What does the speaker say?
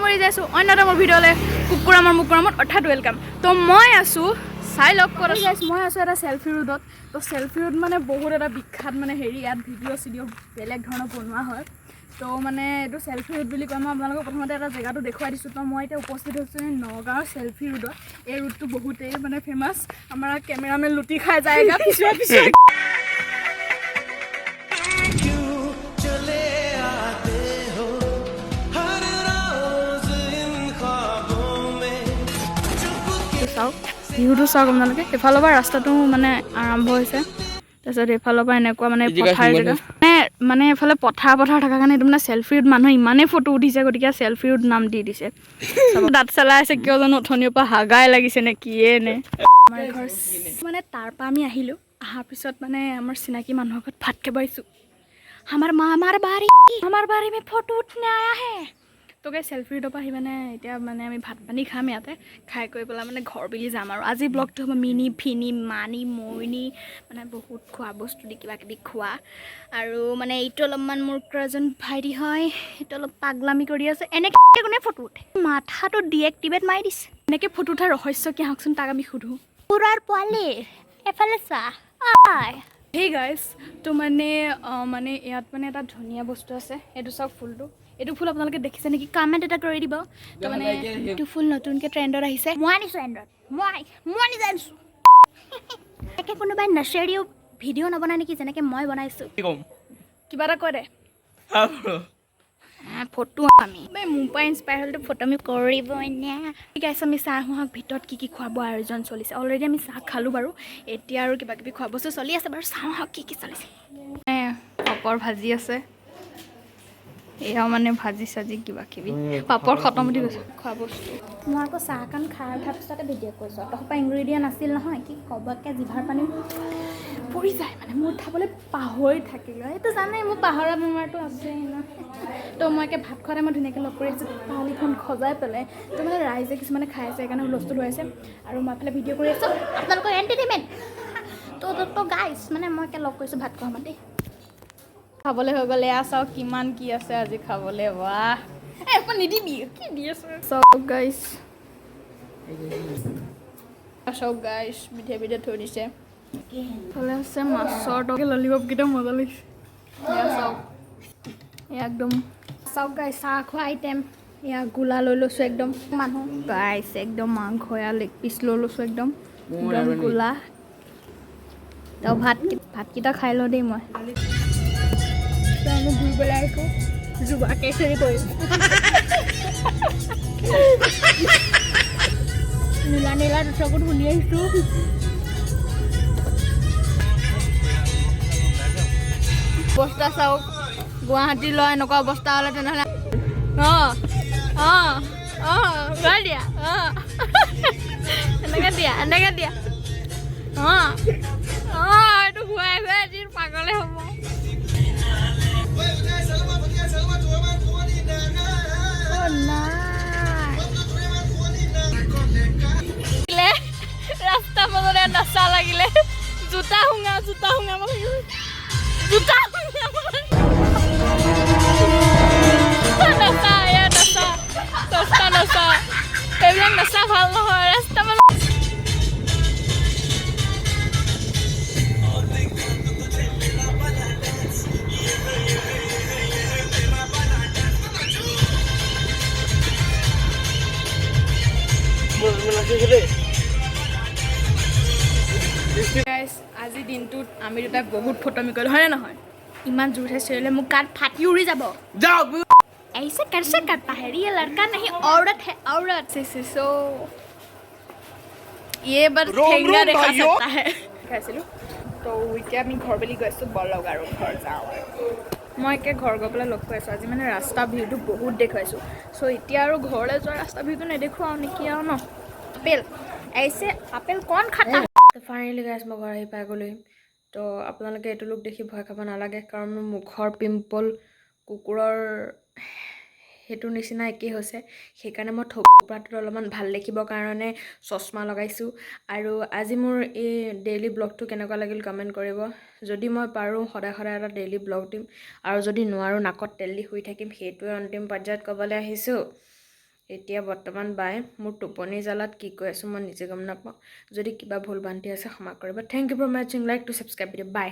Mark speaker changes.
Speaker 1: সামৰি যাইছোঁ অন্যতম ভিডিঅ'লৈ কুকুৰামৰ মুকুৰামত অৰ্থাৎ ৱেলকাম। তো মই আছোঁ চাই লওক ক'ত আছোঁ। মই আছোঁ এটা চেল্ফি ৰোডত। তো চেল্ফি ৰোড মানে বহুত এটা বিখ্যাত মানে হেৰি, ইয়াত ভিডিঅ' চিডিঅ' বেলেগ ধৰণৰ বনোৱা হয়। তো মানে এইটো চেল্ফি ৰোড বুলি কয়। মই আপোনালোকক প্ৰথমতে এটা জেগাটো দেখুৱাই দিছোঁ। তো মই এতিয়া উপস্থিত হৈছোঁ নগাঁৱৰ চেল্ফি ৰোডত। এই ৰোডটো বহুতেই মানে ফেমাছ। আমাৰ কেমেৰামেন লুটি খাই যায় পিছুৱাই পিছুৱাই। চাওক ভিউটো চাওক আপোনালোকে। এইফালৰ পৰা ৰাস্তাটো মানে আৰম্ভ হৈছে, তাৰপিছত এইফালৰ পৰা এনেকুৱা মানে পথাৰ জেগা মানে এইফালে পথাৰ থকাৰ কাৰণে এইটো মানে চেল্ফি ৰোড। মানুহে ইমানেই ফটো উঠিছে, গতিকে চেল্ফি ৰোড নাম দি দিছে। দাঁত চেলাই আছে কিয় জানো, অথনিৰ পৰা হাগাই লাগিছে নে কিয়ে নে। আমাৰ ঘৰ মানে তাৰ পৰা আমি আহিলোঁ। অহাৰ পিছত মানে আমাৰ চিনাকি মানুহৰ ঘৰত ভাত খাব আহিছোঁ। আমাৰ বাৰী মে ফটো উঠনে আয়া হে। তোকে চেল্ফি ৰোডৰ পৰা আহি মানে এতিয়া মানে আমি ভাত পানী খাম ইয়াতে। খাই কৰি পেলাই মানে ঘৰ বুলি যাম আৰু। আজি ব্লগটো হ'ব মিনি ফিনি মানি মইনি মানে বহুত খোৱা বস্তু দি কিবা কিবি খোৱা। আৰু মানে এইটো অলপমান মোৰ এজন ভাইটি হয়, সেইটো অলপ পাগলামি কৰি আছে। এনেকৈ কোনে ফটো উঠে, মাথাটো ডিএক্টিভেট মাৰি দিছে। এনেকৈ ফটো উঠাৰ ৰহস্য কি আহকচোন, তাক আমি সোধোঁ। পুৰাৰ পোৱালি এফালে চা। হেই গাইজ, তো মানে ইয়াত মানে এটা ধুনীয়া বস্তু আছে। এইটো চাওক ফুলটো। এইটো ফুল আপোনালোকে দেখিছে নেকি, কমেণ্ট এটা কৰি দিব। তো মানে এইটো ফুল নতুনকৈ ট্ৰেণ্ডত আহিছে। মই আনিছোঁ ট্ৰেণ্ডত, মই নিজে আনিছোঁ। তাকে কোনোবাই নাৰ্চাৰীও ভিডিঅ' নবনাই নেকি, যেনেকৈ মই বনাইছোঁ। কিবা এটা কৈ দে। ফটো আমি মোৰ পৰা ইনস্পায়াৰ হ'লেতো ফটো আমি কৰিবই নে। ঠিক আছে, আমি চাহ আহোঁ ভিতৰত কি কি খোৱা বোৱা আয়োজন চলিছে। অলৰেডি আমি চাহ খালোঁ বাৰু। এতিয়া আৰু কিবা কিবি খোৱা বস্তু চলি আছে বাৰু। চাহ আহক কি কি চলিছে। পাপৰ ভাজি আছে, এয়াও মানে ভাজি চাজি কিবা কিবি। পাপৰ খতম উঠি গৈছে খোৱা বস্তু। মই আকৌ চাহকণ খাই উঠাৰ পিছতে ভিডিঅ' কৰিছোঁ। তহঁতৰ ইনগ্ৰেডিয়েণ্ট আছিল নহয়, কি ক'বাকৈ জিভাৰ পানী পৰি যায় মানে। মোৰ উঠাবলৈ পাহৰি থাকিলোঁ। এইটো জানেই মোৰ পাহৰা বেমাৰটো আছেই ন। তো মই একে ভাত খোৱাতে মই ধুনীয়াকৈ লগ কৰি আছোঁ, থালিখন সজাই পেলাই। তো মানে ৰাইজে কিছুমানে খাই আছে, সেইকাৰণে হুলস্থুল হৈ আছে। আৰু মই এফালে ভিডিঅ' কৰি আছোঁ, আপোনালোকৰ এণ্টাৰটেইনমেণ্ট। তো গাইজ মানে মই একে লগ কৰিছোঁ ভাত খোৱা মাতি। খাবলৈ হৈ গ'লে এয়া চাওক কিমান কি আছে আজি খাবলৈ। বাহ, এখন নিদিবি কি দি আছে। চাওক গাইজ, বিধে বিধে থৈ দিছে। ফালে আছে মাছৰ তৰকাৰী, ললিপপকেইটা মজা লাগিছে। এয়া চাওক, এয়া একদম চাওক গাইজ চাহ খোৱা আইটেম। এয়া গোলা লৈ লৈছোঁ একদম মানুহ গাইছ, একদম মাংস এয়া লেগ পিচ লৈ লৈছোঁ একদম গোলা। তো ভাতকেইটা খাই লওঁ দেই মই। ঘূৰি পেলাই আহিছোঁ জোবা কেচৰি কৰি। নীলা নীলা চকুত শুনি আহিছোঁ। বস্তা চাওক, গুৱাহাটী লয় এনেকুৱা অৱস্থা হ'লে তেনেহ'লে ঘূৰাই দিয়া। এনেকৈ দিয়া এইটো ঘূৰাই যি পাগলে হ'ব। ৰাস্তা মাজতে নচা লাগিলে জোতা শুঙাব লাগিলে। নচা সেইবিলাক নচা ভাল নহয় ৰাস্তা মাজত। আজি দিনটোত আমি দুটাই বহুত ফটোমি কৰিলোঁ, হয়নে নহয়? ইমান জোৰছে চিঞৰিলে মোক গাত ফাটি উৰি যাব। ऐसे कैसे करता है, ये लड़का नहीं औरत है, औरत से सो ये बस ठेंगा देखा सकता है। খাইছিলোঁ। তো এতিয়া আমি ঘৰ বুলি গৈছোঁ, বলক আৰু ঘৰ যাওঁ আৰু। মই একে ঘৰ গৈ পেলাই লগ পাইছোঁ। আজি মানে ৰাস্তা ভিউটো বহুত দেখুৱাইছোঁ। চ' এতিয়া আৰু ঘৰলৈ যোৱা ৰাস্তা ভিউটো নেদেখুৱাওঁ নেকি আৰু ন। আপেল কণ খাটা। ফাইনেলি গাইছ মই ঘৰ আহি পাই গ'লোহি। তো আপোনালোকে এইটো লুক দেখি ভয় খাব নালাগে, কাৰণ মোৰ মুখৰ পিম্পল কুকুৰৰ সেইটোৰ নিচিনা একেই হৈছে। সেইকাৰণে মই থোপাটোত অলপমান ভাল দেখিবৰ কাৰণে চশমা লগাইছোঁ। আৰু আজি মোৰ এই ডেইলি ব্লগটো কেনেকুৱা লাগিল কমেণ্ট কৰিব। যদি মই পাৰোঁ সদায় এটা ডেইলি ব্লগ দিম, আৰু যদি নোৱাৰোঁ নাকত তেল দি শুই থাকিম। সেইটোৱে অন্তিম পৰ্যায়ত ক'বলৈ আহিছোঁ। এতিয়া বৰ্তমান বাই মোৰ টোপনি জালাত কি কৈ আছোঁ মই নিজে গম নাপাওঁ যদি কিবা ভুল ভ্ৰান্তি আছে ক্ষমা কৰিব থেংক ইউ ফৰ ৱাচিং like to subscribe video' by